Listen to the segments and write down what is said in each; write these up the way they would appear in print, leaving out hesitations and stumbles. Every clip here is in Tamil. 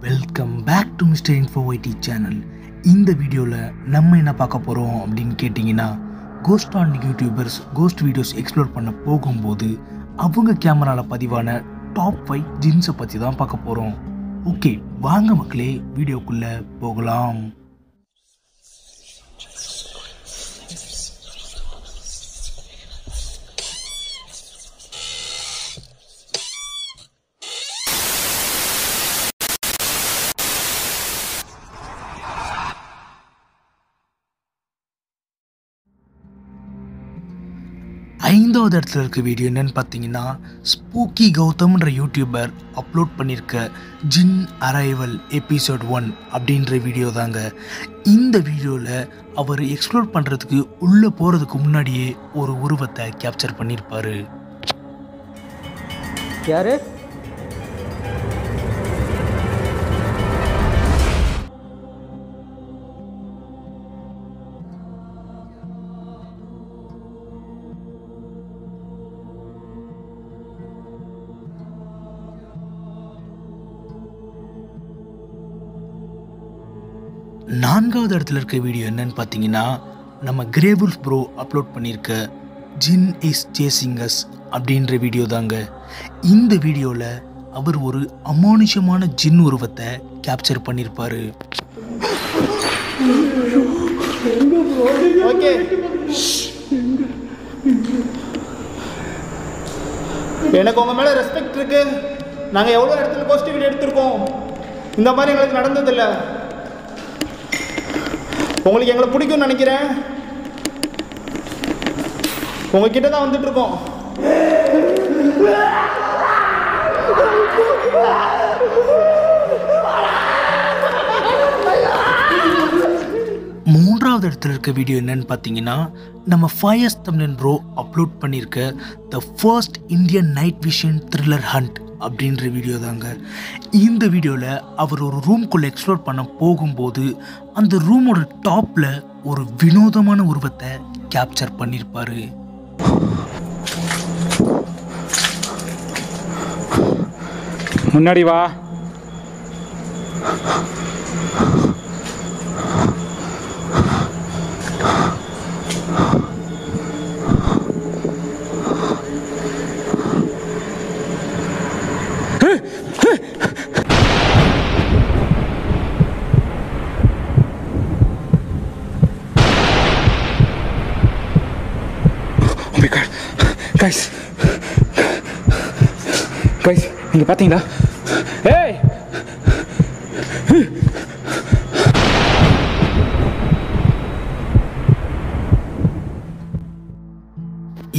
Welcome back to Mister Info IT channel. இந்த வீடியோவில் நம்ம என்ன பார்க்க போகிறோம் அப்படின்னு கேட்டிங்கன்னா, ghost on YouTubers ghost videos explore பண்ண போகும்போது அவங்க கேமராவில் பதிவான டாப் 5 ஜின்ஸை பற்றி தான் பார்க்க போகிறோம். ஓகே, வாங்க மக்களே வீடியோக்குள்ளே போகலாம். ஐந்தாவது இடத்துல இருக்க வீடியோ என்னன்னு பார்த்தீங்கன்னா, ஸ்பூக்கி கௌதம்ன்ற யூடியூபர் அப்லோட் பண்ணியிருக்க ஜின் அரைவல் எபிசோட் 1 அப்படின்ற வீடியோ தாங்க. இந்த வீடியோவில் அவர் எக்ஸ்ப்ளோர் பண்ணுறதுக்கு உள்ளே போகிறதுக்கு முன்னாடியே ஒரு உருவத்தை கேப்சர் பண்ணியிருப்பார். யாரு? நான்காவது இடத்துல இருக்க வீடியோ என்னன்னு பார்த்தீங்கன்னா, நம்ம கிரேவுல்ஃப் ப்ரோ அப்லோட் பண்ணியிருக்க ஜின் இஸ் சேசிங் அஸ் அப்படின்ற வீடியோ தாங்க. இந்த வீடியோவில் அவர் ஒரு அமானுஷமான ஜின் உருவத்தை கேப்சர் பண்ணியிருப்பார். ஓகே, எனக்கு உங்கள் மேலே ரெஸ்பெக்ட் இருக்கு. நாங்கள் எவ்வளோ இடத்துல கோஸ்ட் வீடியோ எடுத்திருக்கோம். இந்த மாதிரி எங்களுக்கு நடந்ததில்லை. உங்களுக்கு எங்களை பிடிக்கும்னு நினைக்கிறேன். உங்ககிட்ட தான் வந்துட்டு இருக்கோம். மூன்றாவது இடத்துல இருக்க வீடியோ என்னன்னு பார்த்தீங்கன்னா, நம்ம ஃபயர்ஸ் தமிழன் ப்ரோ அப்லோட் பண்ணியிருக்க the first Indian night vision thriller hunt அப்படின்ற வீடியோ தாங்க. இந்த வீடியோவில் அவர் ஒரு ரூம்குள்ளே எக்ஸ்ப்ளோர் பண்ண போகும்போது அந்த ரூமோட டாப்பில் ஒரு வினோதமான உருவத்தை கேப்சர் பண்ணியிருப்பார். முன்னாடி வா. கைஸ், நீங்க பாத்தீங்களா? ஏய்,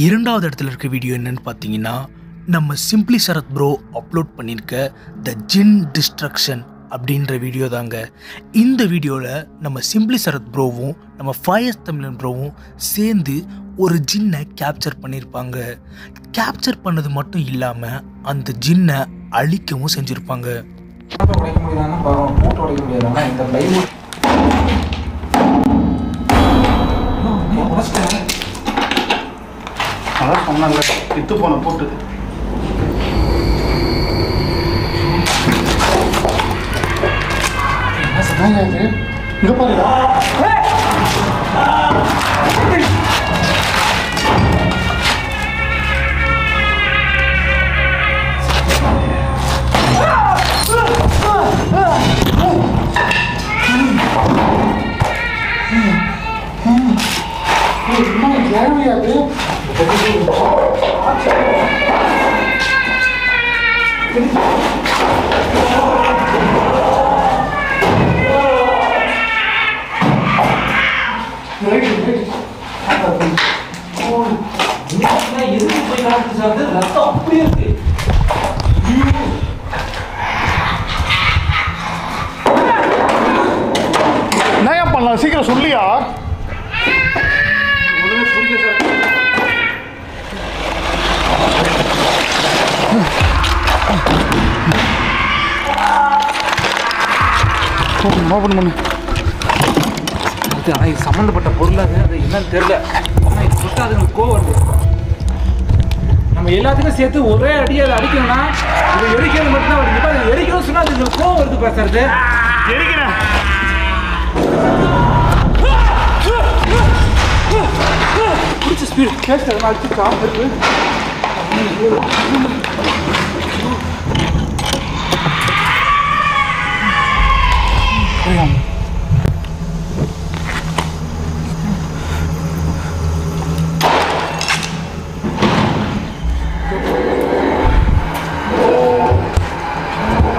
இரண்டாவது இடத்துல இருக்க வீடியோ என்னன்னு பார்த்தீங்கன்னா, நம்ம சிம்பிளி சரத் ப்ரோ அப்லோட் பண்ணியிருக்க த ஜின் டிஸ்ட்ரக்ஷன் அப்படின்ற வீடியோ தாங்க. இந்த வீடியோவில் நம்ம சிம்பிளி சரத் ப்ரோவும் நம்ம ஃபயர்ஸ் தமிழன் ப்ரோவும் சேர்ந்து ஒரு ஜின்னை கேப்சர் பண்ணியிருப்பாங்க. கேப்சர் பண்ணது மட்டும் இல்லாமல் அந்த ஜின்னை அழிக்கவும் செஞ்சுருப்பாங்க. உடைக்க முடியாதுன்னா போட்டு உடைக்க முடியாதுன்னா இந்த பிளைவுட் அதான் சொன்னாங்க, வித்து போன போட்டு. இங்க பாருங்க. ரத்தம் அப்படியே இருக்கு. என்ன பண்ணலாம், சீக்கிரம் சொல்லியா? ஓப்பன் பண்ணு. ஆனால் இது சம்மந்தப்பட்ட பொருள் அது என்னன்னு தெரியல. ஆனால் இது தொட்டா அது நமக்கு கோவம் வருது. நம்ம எல்லாத்துக்கும் சேர்த்து ஒரே அடி அதை அடிக்கணும்னா இது எரிக்கிறது மட்டும்தான் வருது. இப்போ அது எரிக்கணும்னு சொன்னால் அது கோவம் வருது பேசுறது. எரிக்கிறேன். பிடிச்ச ஸ்பீடு கேட்டு அதெல்லாம் அடிச்சு காப்பு இருக்கு.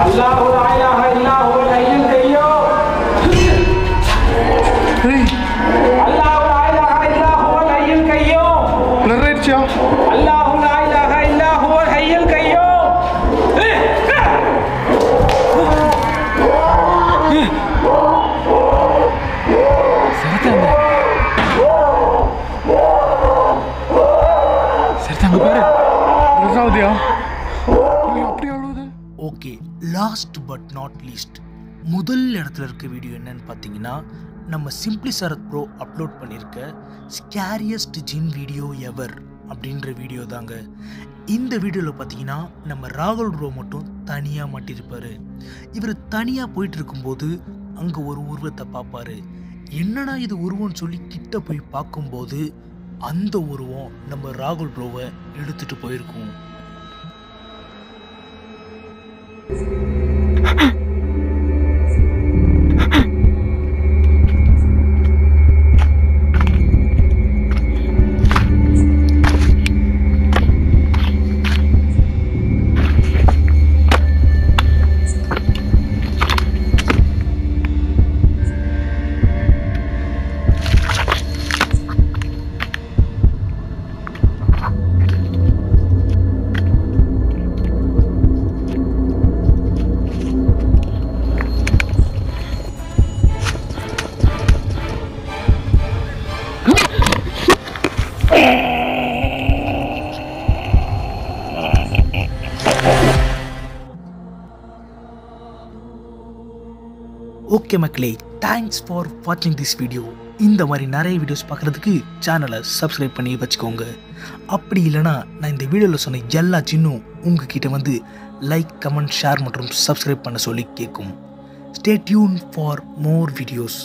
அல்லாஹு லா இலாஹ இல்லா ஹுவல் ஹய்யுல் கய்யூம். அல்லாஹு லா இலாஹ இல்லா ஹுவல் ஹய்யுல் கய்யூம். நிறைவேறிச்சா? அல்லாஹு லா இலாஹ இல்லா ஹுவல் ஹய்யுல் கய்யூம். சரிதாங்க பாரு. ரெசாவதியா? அப்படி அழுவுது. Okay, last but not least முதல் இடத்துல இருக்க வீடியோ என்னன்னு பார்த்தீங்கன்னா, நம்ம சிம்பிளி சரத் ப்ரோ அப்லோட் பண்ணியிருக்க ஸ்கேரியஸ்ட் ஜின் வீடியோ எவர் அப்படின்ற வீடியோ தாங்க. இந்த வீடியோவில் பார்த்தீங்கன்னா நம்ம ராகுல் ப்ரோ மட்டும் தனியாக மாட்டியிருப்பார். இவர் தனியாக போயிட்டு இருக்கும்போது அங்கே ஒரு உருவத்தை பார்ப்பாரு. என்னடா இது உருவம்னு சொல்லி கிட்ட போய் பார்க்கும்போது அந்த உருவம் நம்ம ராகுல் ப்ரோவை எடுத்துகிட்டு போயிருக்கும். ஓகே மக்களே, தேங்க்ஸ் ஃபார் வாட்சிங் திஸ் வீடியோ. இந்த மாதிரி நிறைய வீடியோஸ் பார்க்குறதுக்கு சேனலை சப்ஸ்கிரைப் பண்ணி வச்சுக்கோங்க. அப்படி இல்லைனா நான் இந்த வீடியோவில் சொன்ன எல்லா சின்னும் உங்ககிட்ட வந்து லைக், கமெண்ட், ஷேர் மற்றும் சப்ஸ்கிரைப் பண்ண சொல்லி கேட்கும். Stay tune for more videos.